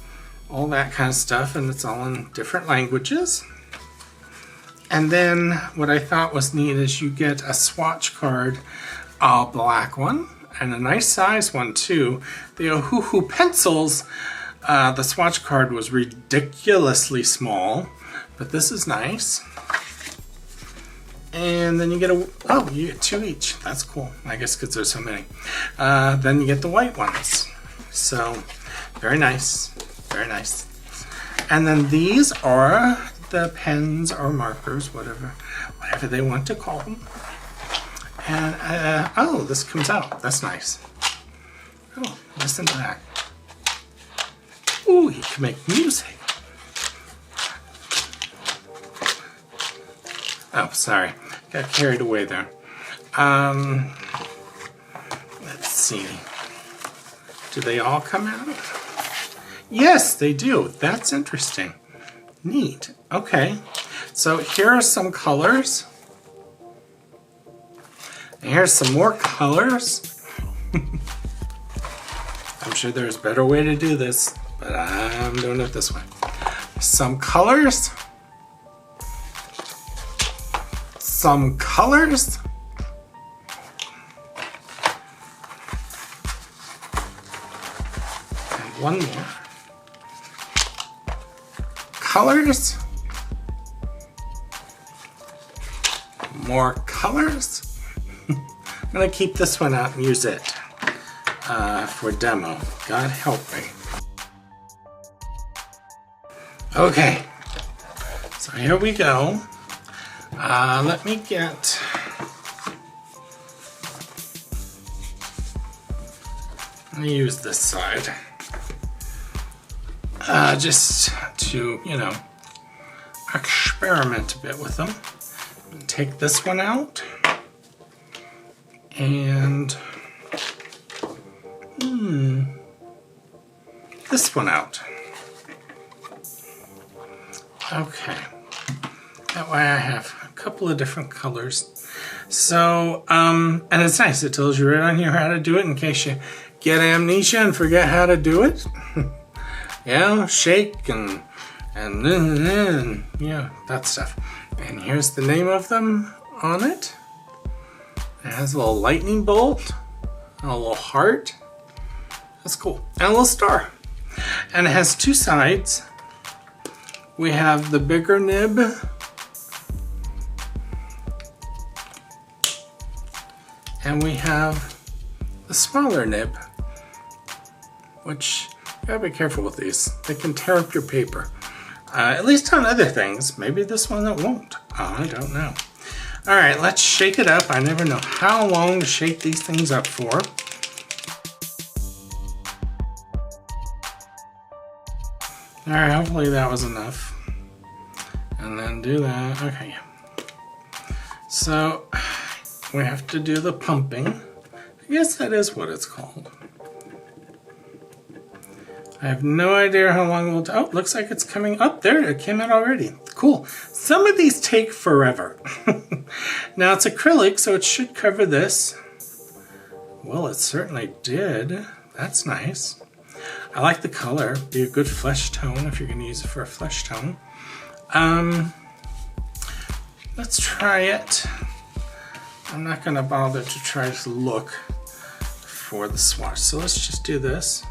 all that kind of stuff. And it's all in different languages. And then what I thought was neat is you get a swatch card, a black one, and a nice size one too. The Ohuhu pencils, the swatch card was ridiculously small, but this is nice. And then you get you get 2 each. That's cool. I guess because there's so many. Then you get the white ones. So, very nice. Very nice. And then these are the pens or markers, whatever they want to call them. And, oh, this comes out. That's nice. Oh, listen to that. Ooh, you can make music. Oh, sorry. Got carried away there. Let's see. Do they all come out? Yes, they do. That's interesting. Neat. Okay. So here are some colors. And here's some more colors. I'm sure there's a better way to do this, but I'm doing it this way. Some colors. Some colors. And one more. Colors. More colors. I'm gonna keep this one out and use it for demo. God help me. Okay, so here we go. Let me get let me use this side just to, you know, experiment a bit with them. Take this one out and this one out. Okay, that way I have a couple of different colors. So, and it's nice, it tells you right on here how to do it in case you get amnesia and forget how to do it. Yeah, shake and yeah, that stuff. And here's the name of them on it. It has a little lightning bolt, and a little heart. That's cool. And a little star. And it has 2 sides. We have the bigger nib. And we have the smaller nib, which you gotta be careful with these. They can tear up your paper. At least on other things. Maybe this one that won't. I don't know. All right, let's shake it up. I never know how long to shake these things up for. All right, hopefully that was enough. And then do that. Okay. So we have to do the pumping. I guess that is what it's called. I have no idea how long it will take. Oh, looks like it's coming up. There, it came out already. Cool. Some of these take forever. Now it's acrylic, so it should cover this. Well, it certainly did. That's nice. I like the color. Be a good flesh tone if you're going to use it for a flesh tone. Let's try it. I'm not going to bother to try to look for the swatch. So let's just do this.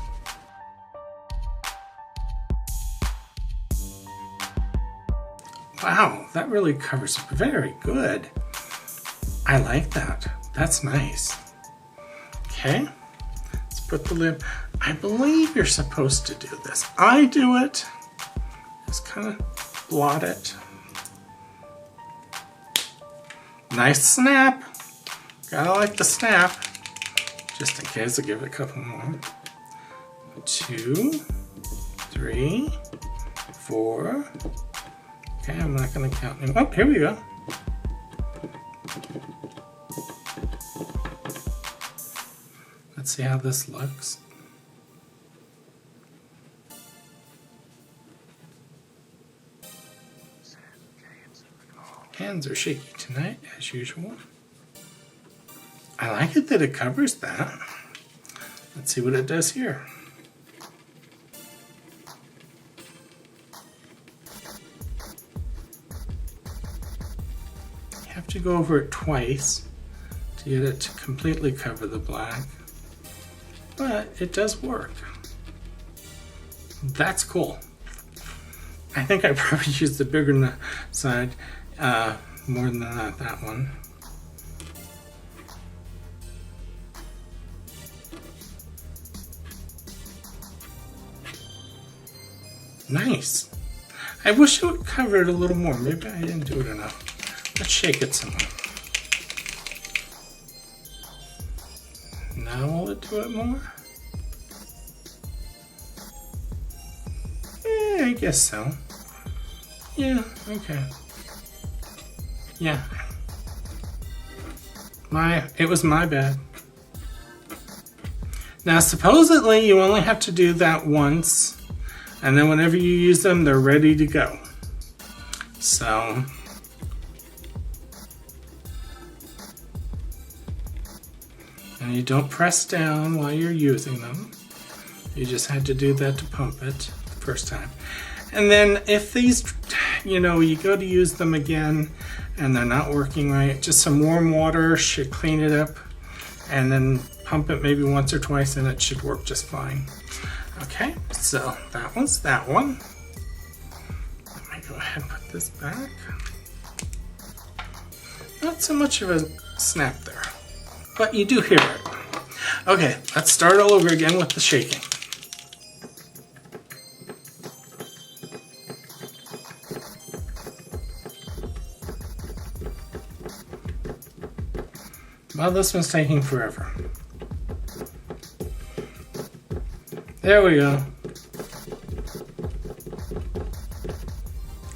Wow, that really covers it very good. I like that. That's nice. Okay, let's put the lid. I believe you're supposed to do this. I do it. Just kind of blot it. Nice snap. Gotta like the snap. Just in case, I'll give it a couple more. 2, 3, 4. Okay, I'm not going to count anymore. Oh, here we go. see how this looks. Hands are shaky tonight, as usual. I like it that it covers that. Let's see what it does here. You have to go over it twice to get it to completely cover the black, but it does work. That's cool. I think I probably used the bigger side more than that one. Nice. I wish it would cover it a little more. Maybe I didn't do it enough. Let's shake it some more. Now will it do it more? Yeah, I guess so. Yeah, okay. Yeah. It was my bad. Now supposedly you only have to do that once, and then whenever you use them, they're ready to go. So and you don't press down while you're using them. You just had to do that to pump it the first time. And then if these, you go to use them again and they're not working right, just some warm water should clean it up, and then pump it maybe once or twice and it should work just fine. Okay, so that one's that one. Let me go ahead and put this back. Not so much of a snap there, but you do hear it. Okay, let's start all over again with the shaking. Well, this one's taking forever. There we go.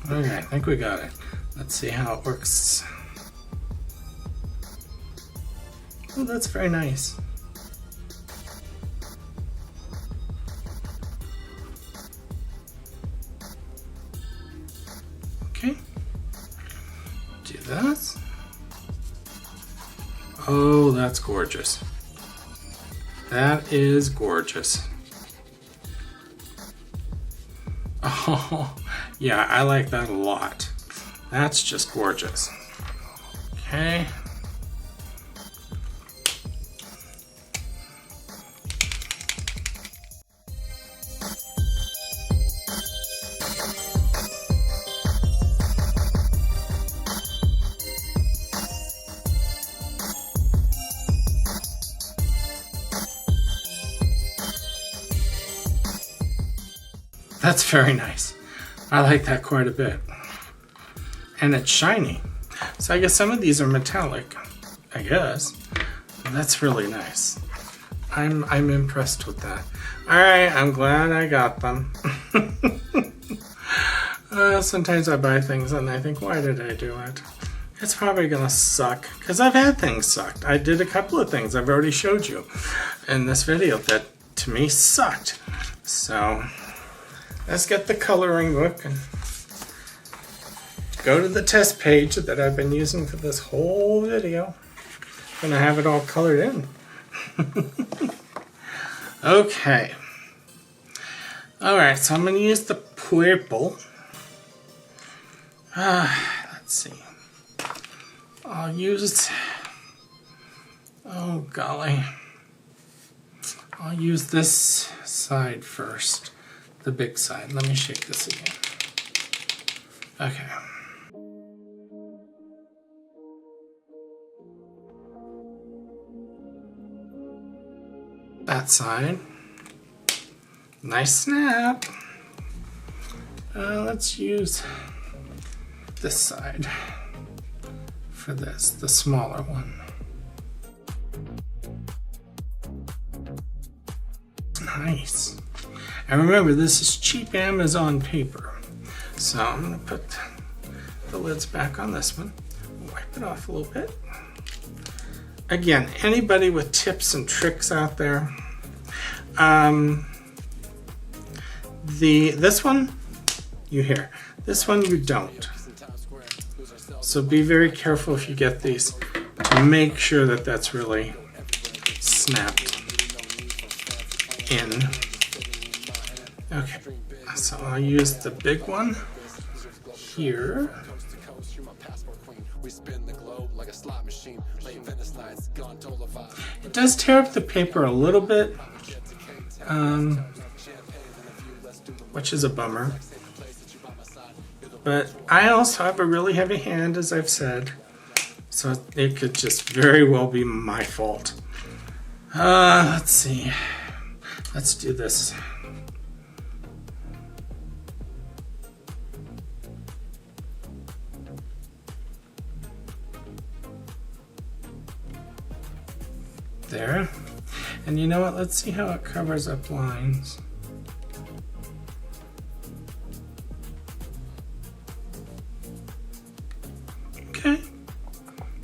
Okay, I think we got it. Let's see how it works. Oh, that's very nice. Okay. Do this. Oh, that's gorgeous. That is gorgeous. Oh, yeah, I like that a lot. That's just gorgeous. Okay. That's very nice. I like that quite a bit. And it's shiny. So I guess some of these are metallic, I guess. That's really nice. I'm impressed with that. Alright, I'm glad I got them. Sometimes I buy things and I think, why did I do it? It's probably gonna suck, because I've had things sucked. I did a couple of things I've already showed you in this video that to me sucked. So let's get the coloring book and go to the test page that I've been using for this whole video. I'm gonna have it all colored in. Okay. Alright, so I'm gonna use the purple. Let's see. I'll use, oh golly. I'll use this side first. The big side. Let me shake this again. Okay. That side. Nice snap. Let's use this side for this, the smaller one. Nice. And remember, this is cheap Amazon paper. So I'm going to put the lids back on this one. Wipe it off a little bit. again, anybody with tips and tricks out there, this one you hear, this one you don't. So be very careful if you get these to make sure that that's really snapped in. Okay, so I'll use the big one here. It does tear up the paper a little bit, which is a bummer. But I also have a really heavy hand, as I've said, so it could just very well be my fault. Let's see. Let's do this. There. And you know what? Let's see how it covers up lines. Okay.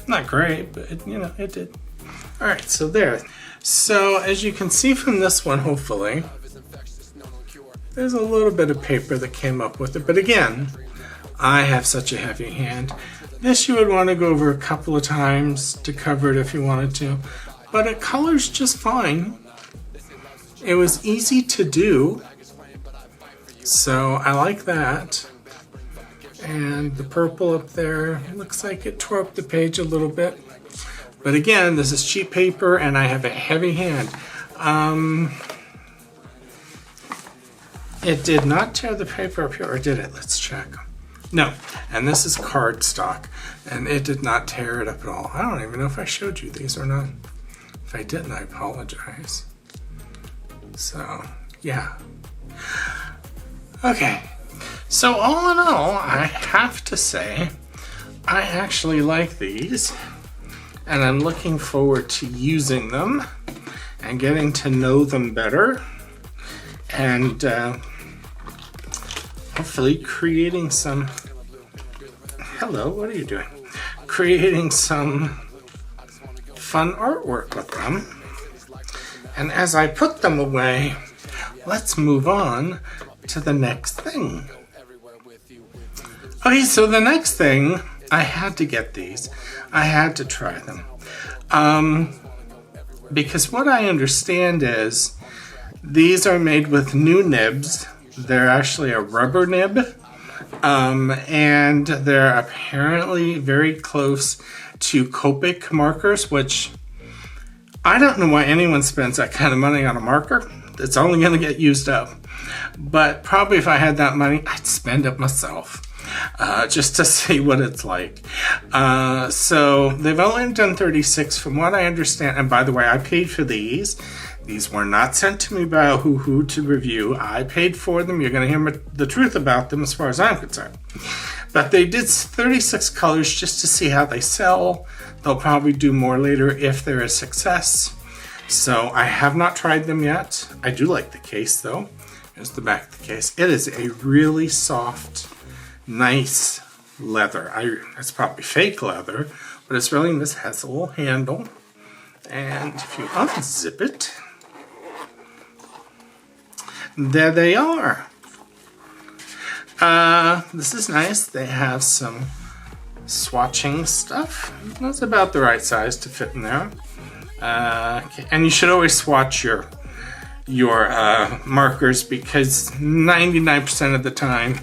Not great, but it, you know, it did. All right, so there. So as you can see from this one, hopefully, there's a little bit of paper that came up with it. But again, I have such a heavy hand. This you would want to go over a couple of times to cover it if you wanted to. But it colors just fine. It was easy to do. So I like that. And the purple up there, looks like it tore up the page a little bit. But again, this is cheap paper and I have a heavy hand. It did not tear the paper up here, or did it? Let's check. No, and this is cardstock, and it did not tear it up at all. I don't even know if I showed you these or not. If I didn't, I apologize. So, yeah. Okay, so all in all, I have to say, I actually like these, and I'm looking forward to using them and getting to know them better, and hopefully creating some, hello, what are you doing? Creating some fun artwork with them. And as I put them away, let's move on to the next thing. Okay, so the next thing, I had to get these. I had to try them. Because what I understand is these are made with new nibs. They're actually a rubber nib. And they're apparently very close to Copic markers, which I don't know why anyone spends that kind of money on a marker. It's only going to get used up. But probably if I had that money, I'd spend it myself. Just to see what it's like. So they've only done 36 from what I understand. And by the way, I paid for these. These were not sent to me by Ohuhu to review. I paid for them. You're going to hear the truth about them as far as I'm concerned. But they did 36 colors just to see how they sell. They'll probably do more later if they're a success. So I have not tried them yet. I do like the case though. Here's the back of the case. It is a really soft, nice leather. It's probably fake leather, but it's really, this has a little handle. And if you unzip it, there they are. This is nice. They have some swatching stuff. That's about the right size to fit in there. And you should always swatch your markers, because 99% of the time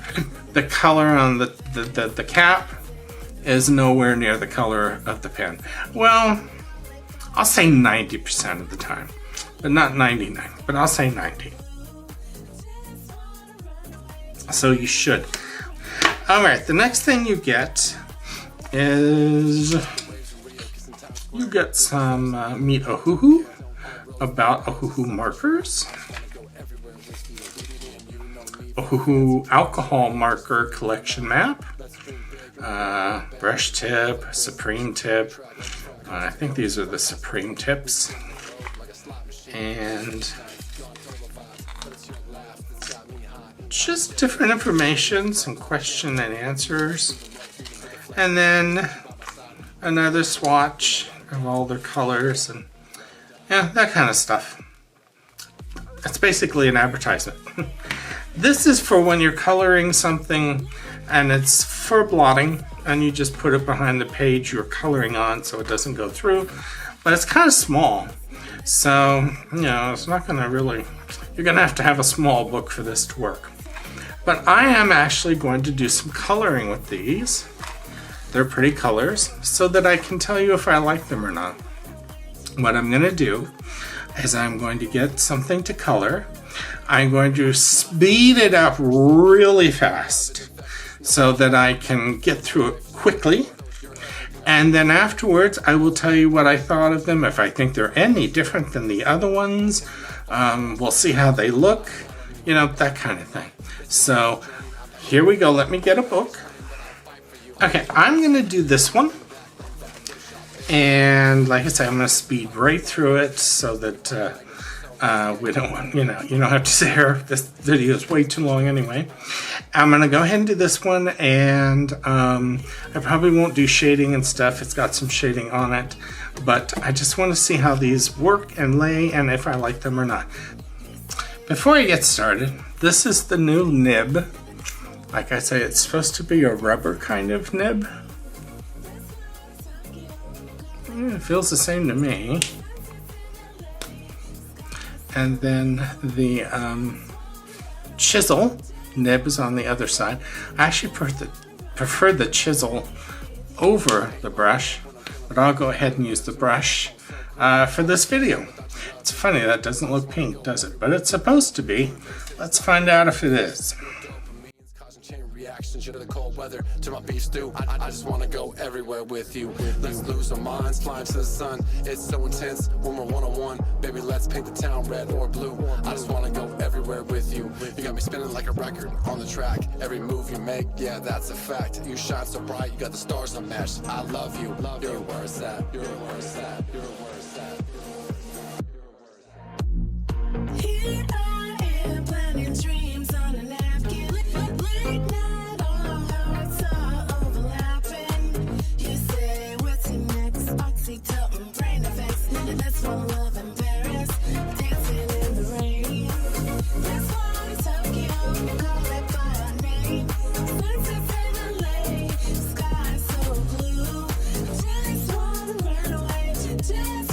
the color on the cap is nowhere near the color of the pen. Well, I'll say 90% of the time, but not 99, but I'll say 90. So you should. All right, the next thing you get is you get some Meet Ohuhu about Ohuhu markers. Ohuhu alcohol marker collection map. Brush tip, supreme tip. I think these are the supreme tips. And just different information, some question and answers. And then another swatch, of all their colors and yeah, that kind of stuff. It's basically an advertisement. This is for when you're coloring something and it's for blotting and you just put it behind the page you're coloring on so it doesn't go through. But it's kind of small. So, you know, it's not going to really... You're going to have a small book for this to work. But I am actually going to do some coloring with these. They're pretty colors so that I can tell you if I like them or not. What I'm going to do is I'm going to get something to color. I'm going to speed it up really fast so that I can get through it quickly. And then afterwards, I will tell you what I thought of them, if I think they're any different than the other ones. We'll see how they look, you know, that kind of thing. So here we go. Let me get a book. Okay, I'm going to do this one. And like I said, I'm going to speed right through it so that we don't want, you don't have to sit here. This video is way too long anyway. I'm going to go ahead and do this one, and I probably won't do shading and stuff. It's got some shading on it, but I just want to see how these work and lay and if I like them or not. Before I get started, this is the new nib. Like I say, it's supposed to be a rubber kind of nib. It feels the same to me. And then the chisel nib is on the other side. I actually prefer the chisel over the brush, but I'll go ahead and use the brush for this video. It's funny, that doesn't look pink, does it? But it's supposed to be. Let's find out if it is. To the cold weather, to my beef stew. I just want to go everywhere with you. Let's lose our minds, flying to the sun. It's so intense when we're one-on-one. Baby, let's paint the town red or blue. I just want to go everywhere with you. You got me spinning like a record on the track. Every move you make, yeah, that's a fact. You shine so bright, you got the stars unmatched. I love you. You're where it's at. You're where it's at. You're where it's at. Here I am planning dreams on a napkin. Late night, all our hearts are overlapping. You say, what's your next? Oxytocin, brain effects. That's one love in Paris. Dancing in the rain. That's why Tokyo, call it by our name. Sunsets in LA, sky so blue. Just wanna run away. Just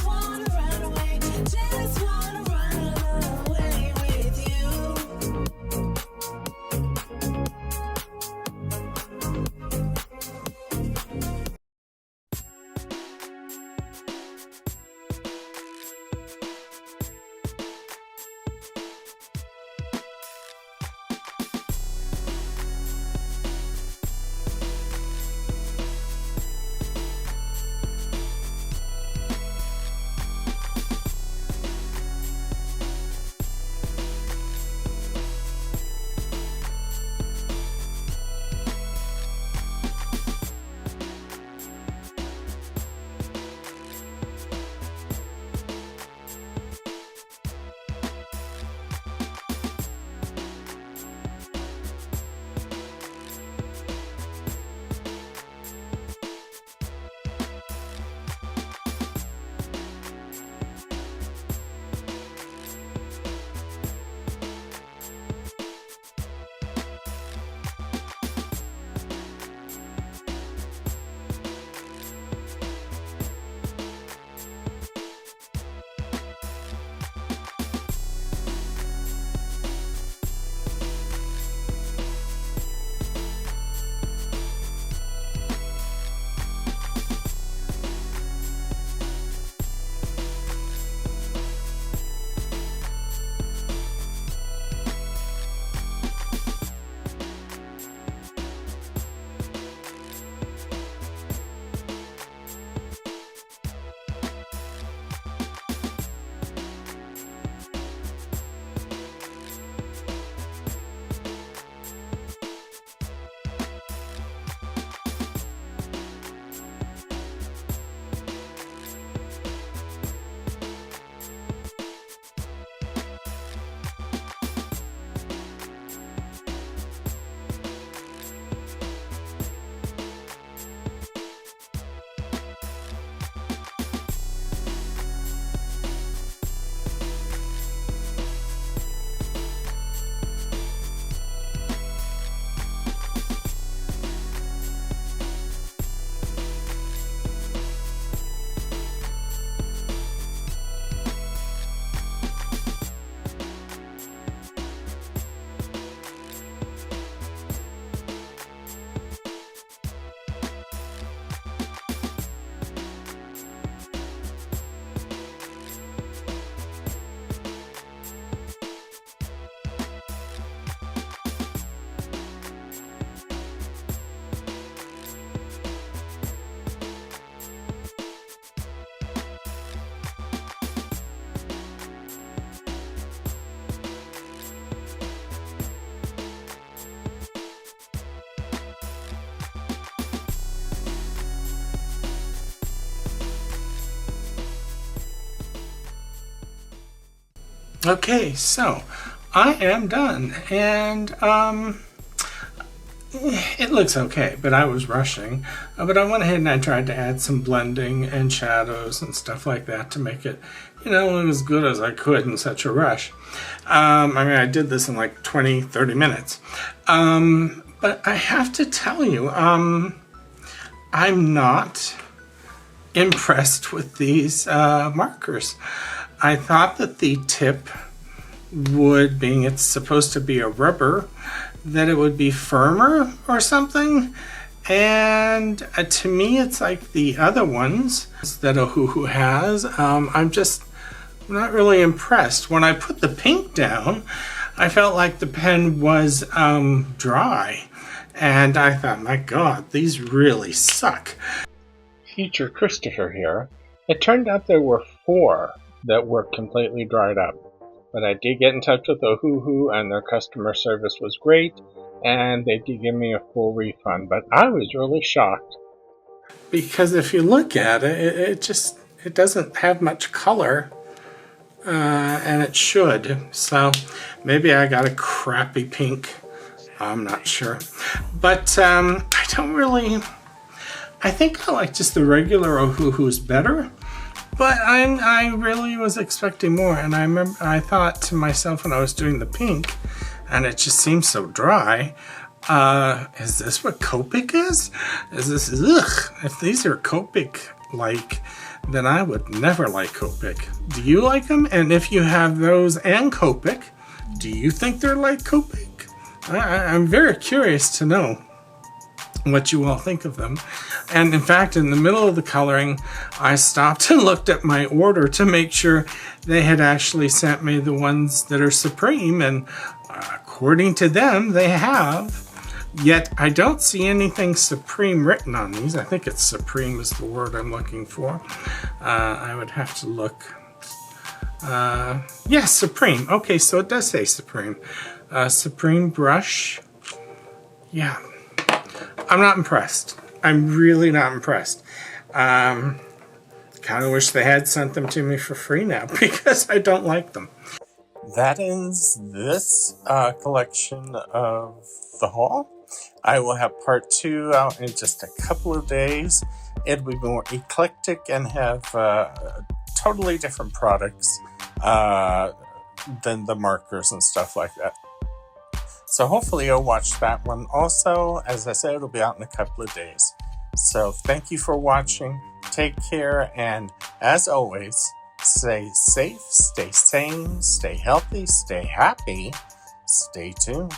Okay, so I am done, and it looks okay, but I was rushing. But I went ahead and I tried to add some blending and shadows and stuff like that to make it, look as good as I could in such a rush. I did this in like 20-30 minutes. But I have to tell you, I'm not impressed with these markers. I thought that the tip would, being it's supposed to be a rubber, that it would be firmer or something. And to me, it's like the other ones that Ohuhu has. I'm just not really impressed. When I put the pink down, I felt like the pen was dry. And I thought, my God, these really suck. Teacher Kristopher here. It turned out there were 4 that were completely dried up. But I did get in touch with Ohuhu, and their customer service was great, and they did give me a full refund. But I was really shocked, because if you look at it, it doesn't have much color, and it should. So maybe I got a crappy pink. I'm not sure. But I think I like just the regular Ohuhu's better. But I really was expecting more, and I thought to myself when I was doing the pink, and it just seems so dry, is this what Copic is? Is this, ugh, if these are Copic-like, then I would never like Copic. Do you like them? And if you have those and Copic, do you think they're like Copic? I'm very curious to know what you all think of them. And in fact, in the middle of the coloring, I stopped and looked at my order to make sure they had actually sent me the ones that are Supreme, and according to them, they have. Yet I don't see anything Supreme written on these. I think it's Supreme is the word I'm looking for. I would have to look. Yes, Supreme. Okay, so it does say Supreme. Supreme brush. Yeah. I'm not impressed. I'm really not impressed. Kind of wish they had sent them to me for free now, because I don't like them. That ends this collection of the haul. I will have part 2 out in just a couple of days. It'll be more eclectic and have totally different products than the markers and stuff like that. So hopefully you'll watch that one also. As I said, it'll be out in a couple of days. So thank you for watching. Take care, and as always, stay safe, stay sane, stay healthy, stay happy, stay tuned.